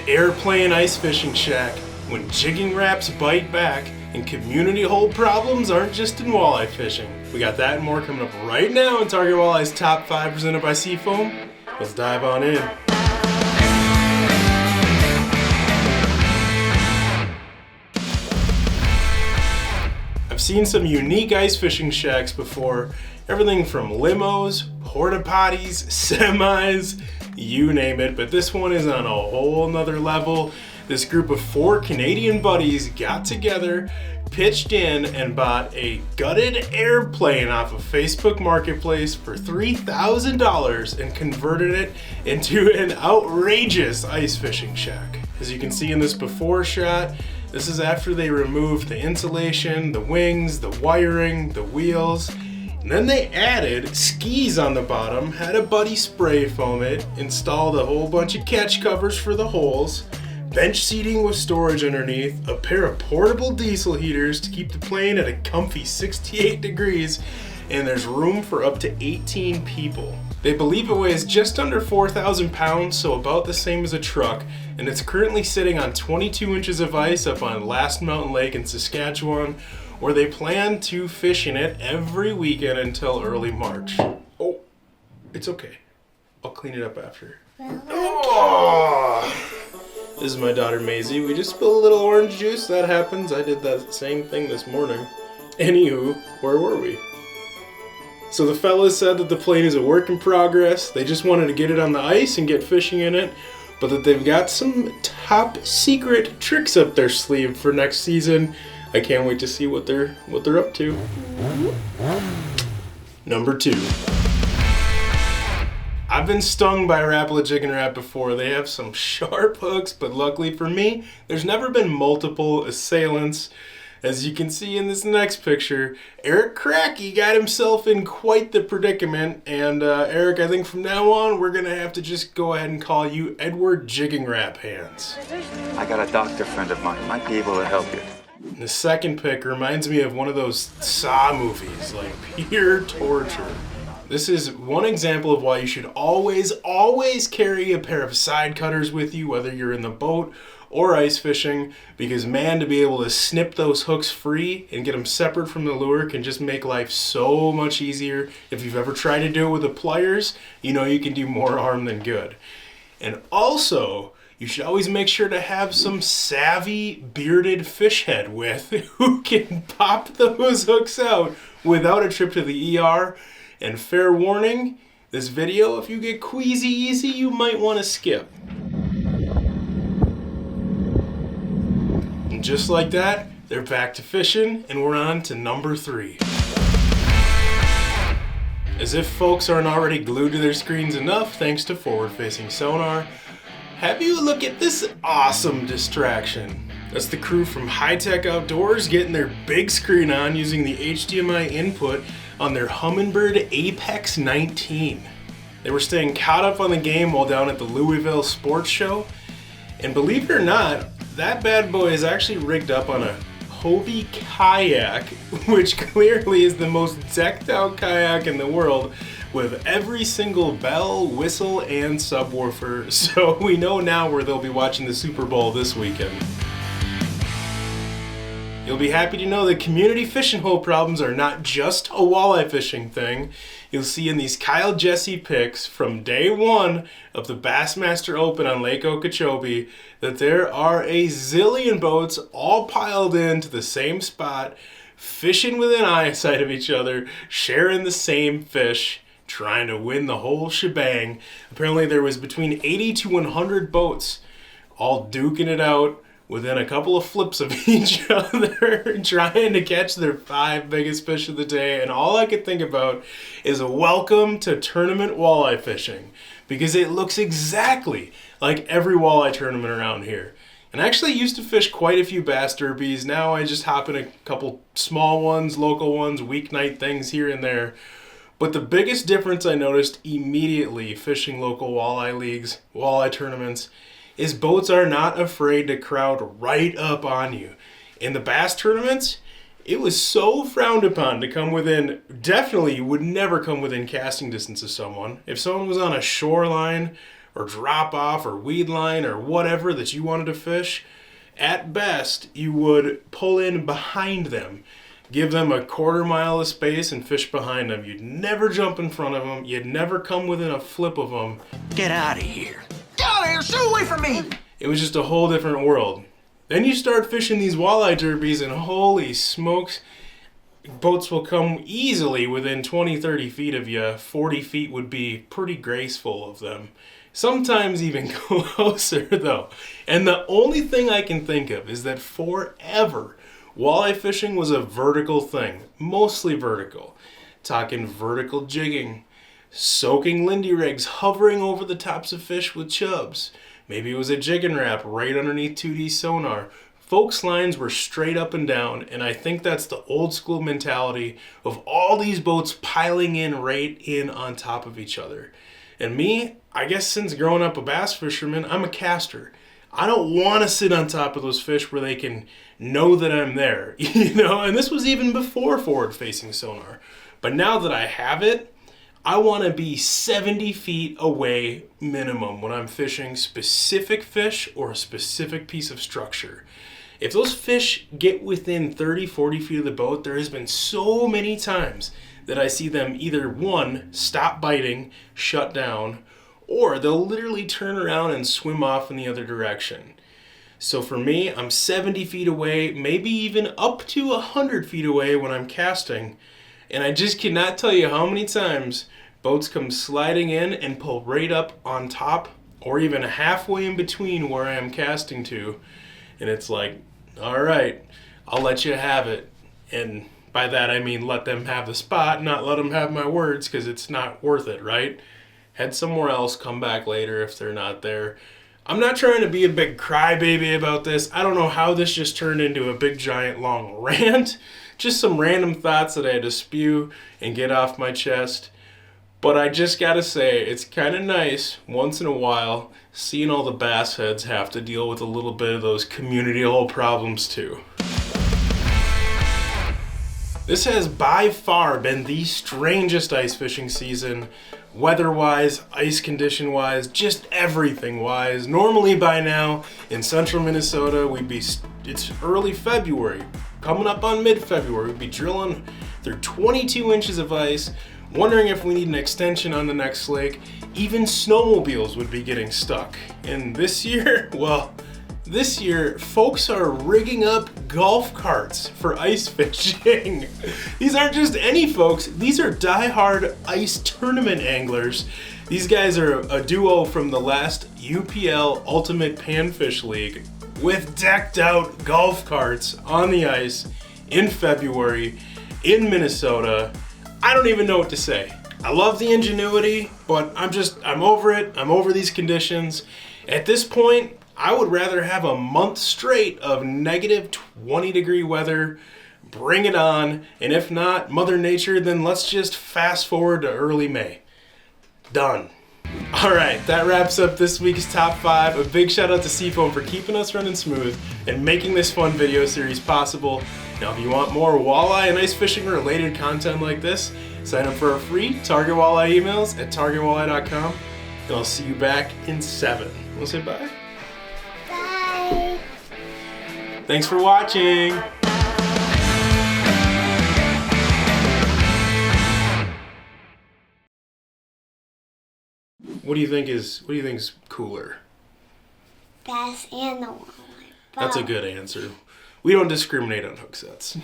airplane ice fishing shack, when jigging wraps bite back and community hole problems aren't just in walleye fishing. We got that and more coming up right now in Target Walleye's Top 5 presented by Seafoam. Let's dive on in. I've seen some unique ice fishing shacks before. Everything from limos, porta potties, semis, you name it, but this one is on a whole nother level. This group of 4 Canadian buddies got together, pitched in, and bought a gutted airplane off of Facebook Marketplace for $3,000 and converted it into an outrageous ice fishing shack. As you can see in this before shot, this is after they removed the insulation, the wings, the wiring, the wheels. And then they added skis on the bottom, had a buddy spray foam it, installed a whole bunch of catch covers for the holes, bench seating with storage underneath, a pair of portable diesel heaters to keep the plane at a comfy 68 degrees, and there's room for up to 18 people. They believe it weighs just under 4,000 pounds, so about the same as a truck, and it's currently sitting on 22 inches of ice up on Last Mountain Lake in Saskatchewan, where they plan to fish in it every weekend until early March. Oh, it's okay. I'll clean it up after. Oh. This is my daughter Maisie. We just spilled a little orange juice. That happens. I did that same thing this morning. Anywho, where were we? So the fellas said that the plane is a work in progress. They just wanted to get it on the ice and get fishing in it, but that they've got some top secret tricks up their sleeve for next season. I can't wait to see what they're up to. Number 2. I've been stung by a Rapala Jig and Wrap before. They have some sharp hooks, but luckily for me, there's never been multiple assailants. As you can see in this next picture, Eric Cracky got himself in quite the predicament, and Eric, I think from now on, we're gonna have to just go ahead and call you Edward Jigging Wrap Hands. I got a doctor friend of mine, might be able to help you. The second pic reminds me of one of those Saw movies, like pure torture. This is one example of why you should always carry a pair of side cutters with you, whether you're in the boat or ice fishing, because man, to be able to snip those hooks free and get them separate from the lure can just make life so much easier. If you've ever tried to do it with the pliers, you know you can do more harm than good. And also, you should always make sure to have some savvy bearded fish head with who can pop those hooks out without a trip to the ER. And fair warning, this video, if you get queasy easy, you might want to skip. And just like that, they're back to fishing, and we're on to number 3. As if folks aren't already glued to their screens enough thanks to forward-facing sonar, have you look at this awesome distraction. That's the crew from High Tech Outdoors getting their big screen on using the HDMI input on their Humminbird Apex 19. They were staying caught up on the game while down at the Louisville Sports Show, and believe it or not, that bad boy is actually rigged up on a Hobie kayak, which clearly is the most decked out kayak in the world, with every single bell, whistle, and subwoofer. So we know now where they'll be watching the Super Bowl this weekend. You'll be happy to know that community fishing hole problems are not just a walleye fishing thing. You'll see in these Kyle Jesse pics from day 1 of the Bassmaster Open on Lake Okeechobee that there are a zillion boats all piled into the same spot, fishing within eyesight of each other, sharing the same fish, trying to win the whole shebang. Apparently there was between 80 to 100 boats all duking it out within a couple of flips of each other, trying to catch their 5 biggest fish of the day. And all I could think about is a welcome to tournament walleye fishing, because it looks exactly like every walleye tournament around here. And I actually used to fish quite a few bass derbies. Now I just hop in a couple small ones, local ones, weeknight things here and there. But the biggest difference I noticed immediately fishing local walleye leagues, walleye tournaments, is boats are not afraid to crowd right up on you. In the bass tournaments, it was so frowned upon to come within, definitely you would never come within casting distance of someone. If someone was on a shoreline or drop off or weed line or whatever that you wanted to fish, at best, you would pull in behind them, give them a quarter mile of space and fish behind them. You'd never jump in front of them. You'd never come within a flip of them. Get out of here. Get out of here, stay away from me. It was just a whole different world. Then you start fishing these walleye derbies and holy smokes, boats will come easily within 20, 30 feet of you. 40 feet would be pretty graceful of them. Sometimes even closer though. And the only thing I can think of is that forever, walleye fishing was a vertical thing. Mostly vertical. Talking vertical jigging. Soaking lindy rigs hovering over the tops of fish with chubs. Maybe it was a jig and wrap right underneath 2D sonar. Folks' lines were straight up and down, and I think that's the old school mentality of all these boats piling in right in on top of each other. And me, I guess since growing up a bass fisherman, I'm a caster. I don't want to sit on top of those fish where they can know that I'm there, you know? And this was even before forward-facing sonar. But now that I have it, I want to be 70 feet away minimum when I'm fishing specific fish or a specific piece of structure. If those fish get within 30, 40 feet of the boat, there has been so many times that I see them either, one, stop biting, shut down, or they'll literally turn around and swim off in the other direction. So for me, I'm 70 feet away, maybe even up to 100 feet away when I'm casting, and I just cannot tell you how many times boats come sliding in and pull right up on top, or even halfway in between where I am casting to, and it's like, all right, I'll let you have it. And by that I mean let them have the spot, not let them have my words, because it's not worth it, right? Head somewhere else, come back later if they're not there. I'm not trying to be a big crybaby about this. I don't know how this just turned into a big giant long rant. Just some random thoughts that I had to spew and get off my chest. But I just gotta say, it's kind of nice once in a while seeing all the bass heads have to deal with a little bit of those community hole problems too. This has by far been the strangest ice fishing season, weather-wise, ice condition-wise, just everything-wise. Normally by now, in central Minnesota, it's early February, coming up on mid-February, we'd be drilling through 22 inches of ice, wondering if we need an extension on the next lake. Even snowmobiles would be getting stuck. And this year, this year, folks are rigging up golf carts for ice fishing. These aren't just any folks, these are die-hard ice tournament anglers. These guys are a duo from the last UPL Ultimate Panfish League with decked out golf carts on the ice in February in Minnesota. I don't even know what to say. I love the ingenuity, but I'm over it. I'm over these conditions. At this point, I would rather have a month straight of negative 20 degree weather. Bring it on. And if not, Mother Nature, then let's just fast forward to early May. Done. All right, that wraps up this week's Top 5. A big shout out to Seafoam for keeping us running smooth and making this fun video series possible. Now, if you want more walleye and ice fishing related content like this, sign up for our free Target Walleye emails at targetwalleye.com, and I'll see you back in 7. We'll say bye. Bye. Thanks for watching. What do you think is cooler? Bass and the walleye. That's a good answer. We don't discriminate on hook sets.